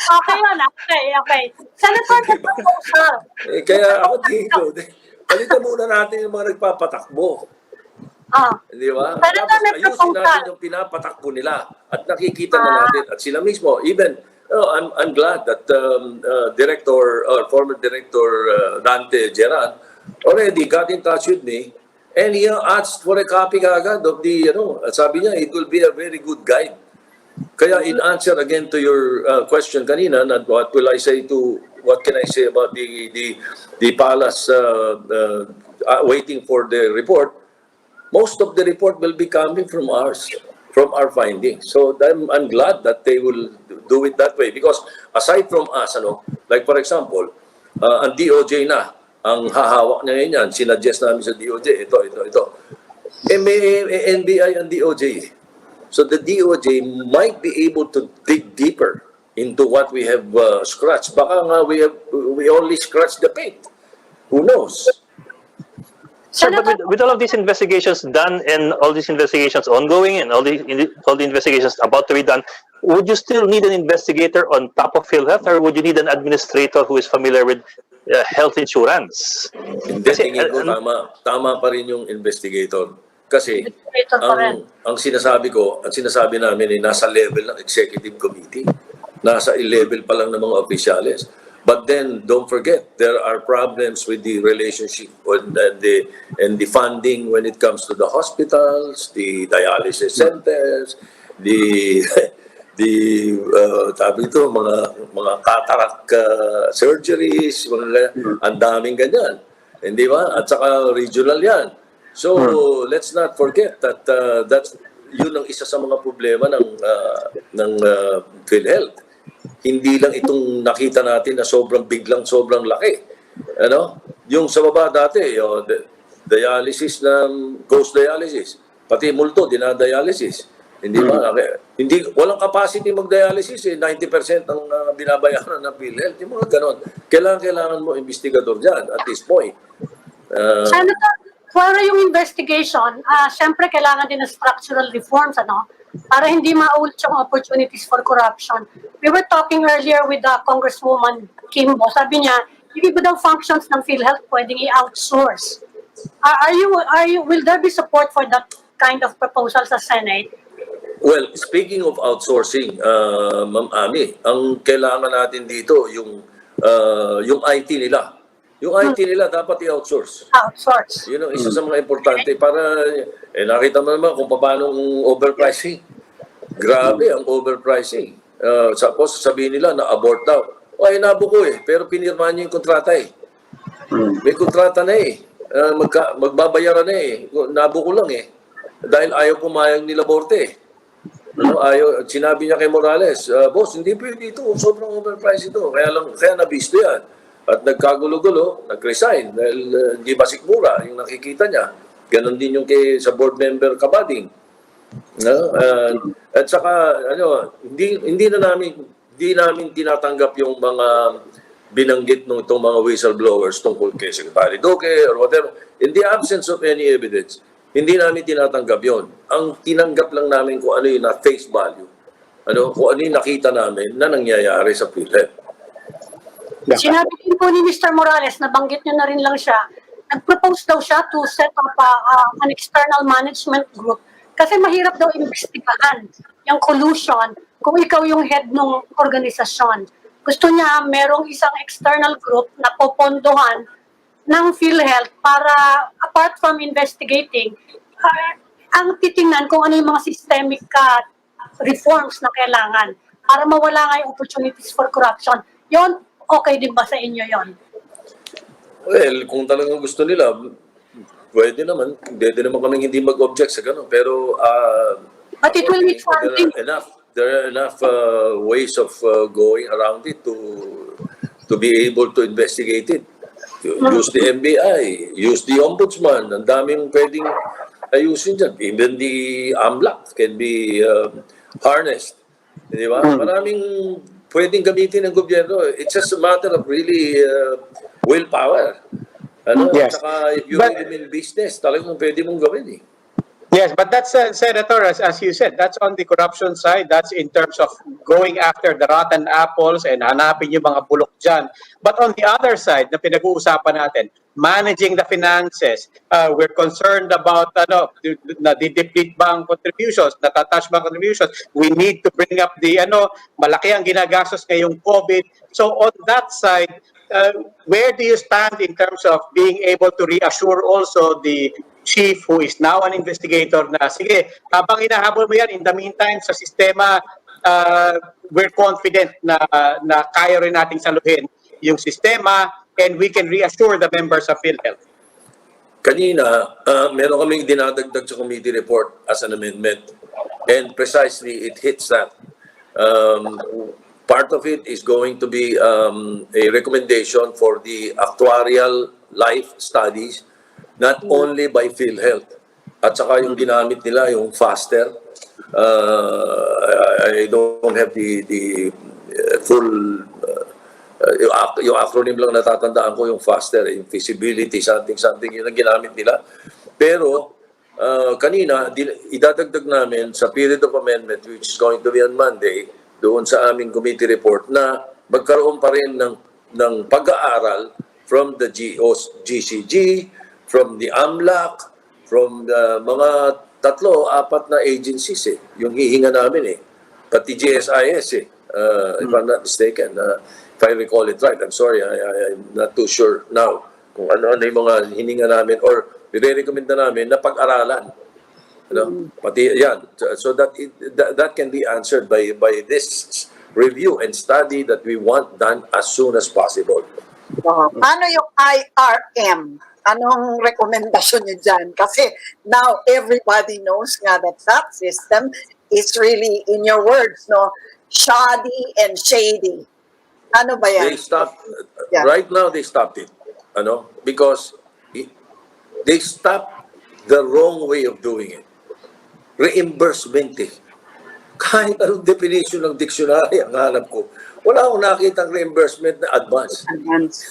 Okay yun, okay. Senator, the proposal. Kaya ako tingin ko, palitan muna natin yung mga nagpapatakbo. Di ba? Tapos ayusin natin yung pinapatakbo nila at nakikita na natin. At sila mismo, even, I'm glad that former Director Dante Geran already got in touch with me and he asked for a copy agad of the, sabi niya, it will be a very good guide. Kaya in answer again to your question kanina, what can I say about the palace waiting for the report? Most of the report will be coming from our findings. So I'm glad that they will do it that way because aside from us, like for example, ang DOJ na ang hahawak niya ngayon yan, sinuggest namin sa DOJ, ito. May NBI ang DOJ. So the DOJ might be able to dig deeper into what we have scratched. Baka nga we only scratched the paint. Who knows? Sir, but with all of these investigations done and all these investigations ongoing and all the investigations about to be done, would you still need an investigator on top of PhilHealth or would you need an administrator who is familiar with health insurance? Hindi, tingin ko tama pa rin yung investigator. Kasi ang sinasabi namin ay nasa level ng executive committee. Nasa level pa lang ng mga opisyales. But then, don't forget, there are problems with the relationship and the funding when it comes to the hospitals, the dialysis centers, mga cataract surgeries, ang daming ganyan. Hindi ba? At saka regional yan. So, let's not forget that yun ang isa sa mga problema ng PhilHealth. Hindi lang itong nakita natin na sobrang laki. Yung sa baba dati, dialysis ghost dialysis. Pati multo, dinadialysis. Hindi ba? Walang capacity mag-dialysis 90% ang binabayaran ng PhilHealth. Yung mga ganon. Kailangan mo investigador dyan at this point. Senator, para yung investigation, siyempre kailangan din ng structural reforms, para hindi maulit yung opportunities for corruption. We were talking earlier with Congresswoman Kimbo. Sabi niya, yung iba daw functions ng PhilHealth pwedeng i-outsource. Will there be support for that kind of proposal sa Senate? Well, speaking of outsourcing, Ma'am Ami, ang kailangan natin dito yung IT nila. Yung IT nila dapat i-outsource. Outsource. Yun ang isa sa mga importante para nakita mo naman kung paano ang overpricing. Grabe ang overpricing. Tapos sabihin nila na abort daw. Ay, nabuko pero pinirmahan niyo yung kontrata May kontrata na magbabayaran na Nabuko lang Dahil ayaw pumayag ni Laborte sinabi niya kay Morales, boss, hindi pwede ito, sobrang overpriced ito. Kaya nabisto yan. at nagkagulo-gulo, nag-resign dahil hindi masikmura yung nakikita niya. Ganon din yung sa board member Kabading. No? At saka hindi namin tinatanggap yung mga binanggit ng itong mga whistleblowers tungkol kay Secretary Duque or whatever. In the absence of any evidence, hindi namin tinatanggap yon. Ang tinanggap lang namin kung ano yung na face value. Kung ano yung nakita namin na nangyayari sa PhilHealth. Sinabi din po ni Mr. Morales, nabanggit niya na rin lang siya, nag-propose daw siya to set up an external management group kasi mahirap daw imbestigahan yung collusion kung ikaw yung head ng organisasyon. Gusto niya merong isang external group na popondohan ng PhilHealth para apart from investigating, ang titingnan kung ano yung mga systemic reforms na kailangan para mawala nga yung opportunities for corruption. Yon, okay din ba sa inyo yon? Well, kung talagang gusto nila, pwede naman. Pwede naman kami hindi mag-object sa gano'n. Pero, but it will need funding. There are enough ways of going around it to be able to investigate it. Use the NBI, use the Ombudsman. Ang daming pwedeng ayusin dyan. Even the AMLAC can be harnessed. Di ba? Maraming pwedeng gamitin ng gobyerno. It's just a matter of really willpower. Yes. Saka if you really mean business, talagang pwede mong gawin eh. Yes, but that's, Senator, as you said, that's on the corruption side. That's in terms of going after the rotten apples and hanapin yung mga bulok dyan. But on the other side, na pinag-uusapan natin, managing the finances, we're concerned about na-deplete ba ang contributions, natatash ba ang contributions. We need to bring up the malaki ang ginagastos ngayong COVID. So on that side, where do you stand in terms of being able to reassure also the chief who is now an investigator na sige, habang inahabol mo yan, in the meantime sa sistema, we're confident na kaya rin nating saluhin yung sistema and we can reassure the members of PhilHealth. Kanina, meron kaming dinadagdag sa committee report as an amendment and precisely it hits that. Part of it is going to be a recommendation for the actuarial life studies not only by PhilHealth at saka yung ginamit nila yung faster. I don't have the full yung acronym lang natatandaan ko yung faster, yung feasibility something yun ang ginamit nila. Pero kanina idadagdag namin sa period of amendment which is going to be on Monday doon sa aming committee report na magkaroon pa rin ng pag-aaral from the GCG, from the AMLAC, from the mga 3-4 na agencies yung hihinga namin pati GSIS if I'm not mistaken, if I recall it right. I'm sorry, I'm not too sure now kung ano yung mga hininga namin or i-recommend na namin na pag-aralan. Pati yan, so that can be answered by this review and study that we want done as soon as possible. Ano yung IRM? Anong rekomendasyon niyo dyan? Kasi now everybody knows nga that system is really, in your words, shoddy and shady. Ano ba yan? They stopped, right now they stopped it. Because they stopped the wrong way of doing it. Reimbursement Kahit anong definition ng dictionary ang hanap ko, wala akong nakitang reimbursement na advance.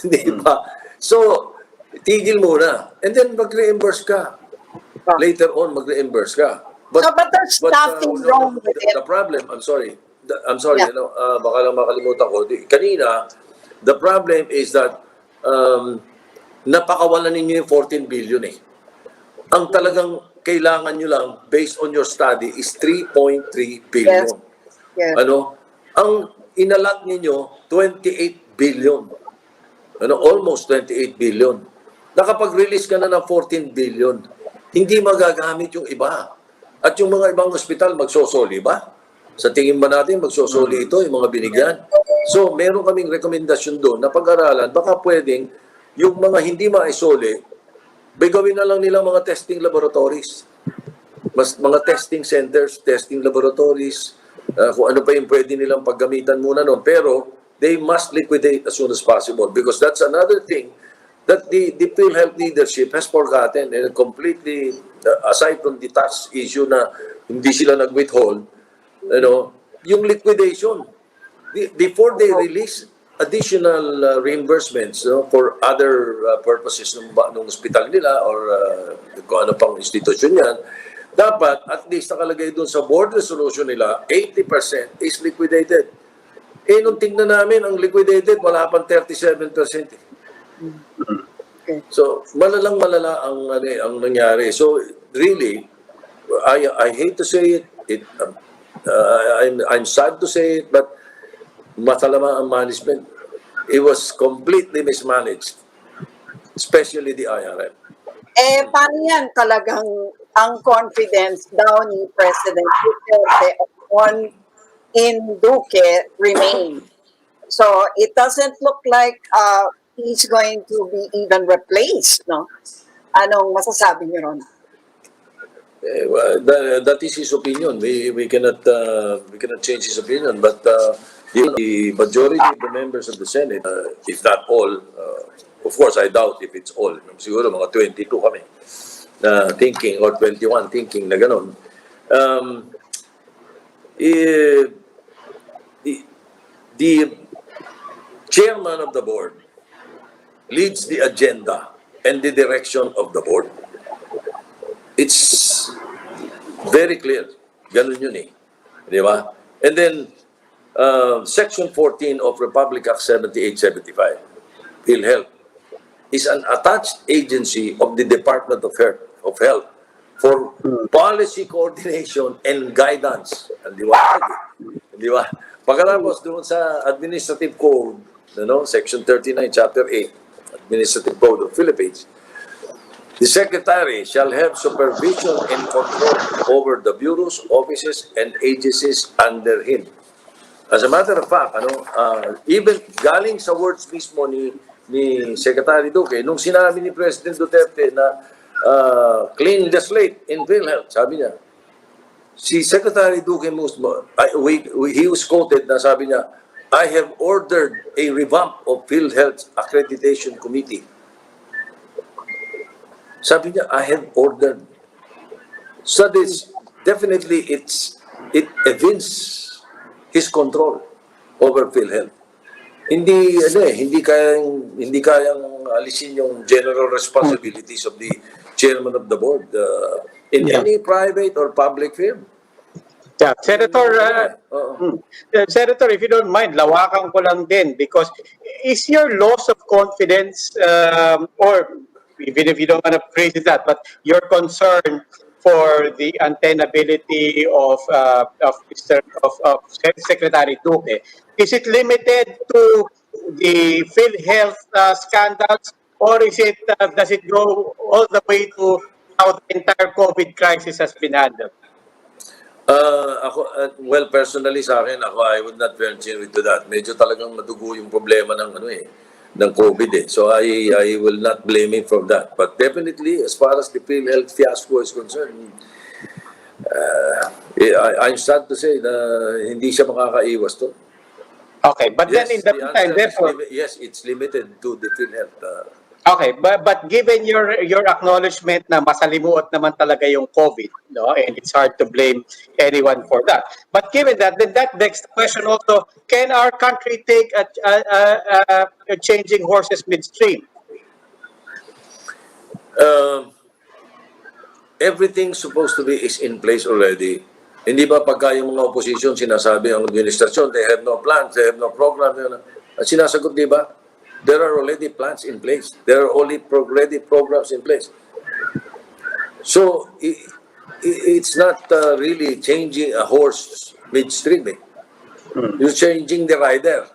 Di ba? So, tigil muna. And then mag-reimburse ka. Later on, mag-reimburse ka. But there's nothing wrong with it. The problem, I'm sorry, baka lang makalimutan ko. Kanina, the problem is that napakawalan ninyo yung 14 billion Ang talagang kailangan nyo lang, based on your study, is 3.3 billion. Yes. Ang inalat ninyo, 28 billion. Almost 28 billion. Nakapag-release ka na ng 14 billion, hindi magagamit yung iba. At yung mga ibang ospital, magsosoli ba? Sa tingin ba natin, magsosoli ito, yung mga binigyan? So, meron kaming rekomendasyon doon na pag-aralan, baka pwedeng yung mga hindi maisoli, gawin na lang nila mga testing laboratories. Mga testing centers, testing laboratories, kung ano pa yung pwede nilang paggamitan muna noon. Pero, they must liquidate as soon as possible, because that's another thing that the PhilHealth leadership has forgotten, and completely, aside from the tax issue na hindi sila nag-withhold, yung liquidation. Before they release additional reimbursements for other purposes ng hospital nila or kung ano pang institusyon yan, dapat at least nakalagay doon sa board resolution nila, 80% is liquidated. Nung tingnan namin, ang liquidated, wala pang 37%. So, malala ang nangyari. So, really, I hate to say it, I'm sad to say it, but matalama ang management. It was completely mismanaged, especially the IRM. Paano yan talagang ang confidence daw ni President Duterte in DUQUE remain? So it doesn't look like he's going to be even replaced, no? Anong masasabi niyo ron? Well, that is his opinion. We cannot change his opinion. But the majority of the members of the Senate, if not all, of course I doubt if it's all. Siguro mga 22 kami thinking, or 21 thinking na ganon. The chairman of the board leads the agenda and the direction of the board. It's very clear. Ganun yun eh. Di ba? And then, Section 14 of Republic Act 7875, PhilHealth, is an attached agency of the Department of Health for policy coordination and guidance. Di ba? Di ba? Pagkatapos doon sa Administrative Code, Section 39, Chapter 8, Administrative Code of Philippines, the Secretary shall have supervision and control over the bureaus, offices, and agencies under him. As a matter of fact, even galing sa words mismo ni Secretary Duque, nung sinabi ni President Duterte na clean the slate in PhilHealth, sabi niya, si Secretary Duque mismo, he was quoted na sabi niya, I have ordered a revamp of PhilHealth's accreditation committee. Sabi niya, I have ordered. So this, definitely it evinces his control over PhilHealth. Hindi kayang alisin yung general responsibilities of the chairman of the board in any private or public firm. Yeah, Senator, Senator, if you don't mind, lawakan ko lang din, because is your loss of confidence, or even if you don't want to phrase it that, but your concern for the untenability of Secretary Duque, is it limited to the PhilHealth scandals, or is it does it go all the way to how the entire COVID crisis has been handled? Well, personally sa akin, I would not venture into that. Medyo talagang madugo yung problema ng COVID. So I will not blame him for that. But definitely, as far as the PhilHealth fiasco is concerned, I'm sad to say na hindi siya makakaiwas to. Okay, but yes, then in the meantime, therefore, yes, it's limited to the PhilHealth. Okay, but given your acknowledgement na masalimuot naman talaga yung COVID, no, and it's hard to blame anyone for that. But given that, then that begs the question also: can our country take a changing horses midstream? Everything supposed to be is in place already. Hindi ba pagka yung mga opposition sinasabi ang administrasyon, they have no plans, they have no program, sinasagot, di ba? There are already plans in place. There are already programs in place. So it's not really changing a horse midstream. You're changing the rider.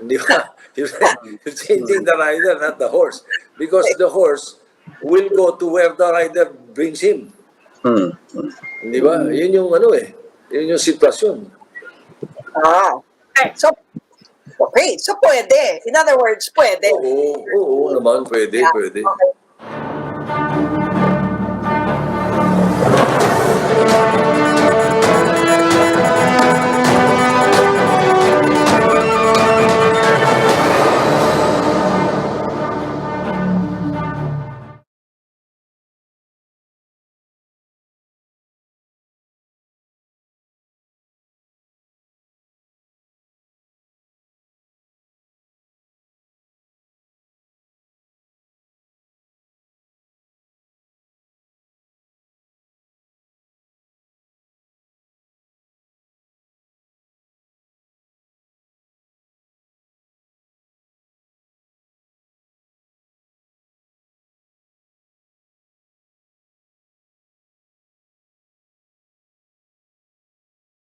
You're changing the rider, not the horse. Because the horse will go to where the rider brings him. Di ba? Yun yung yun yung sitwasyon. Okay, so pwede. In other words, pwede. Oo naman, pwede. Okay.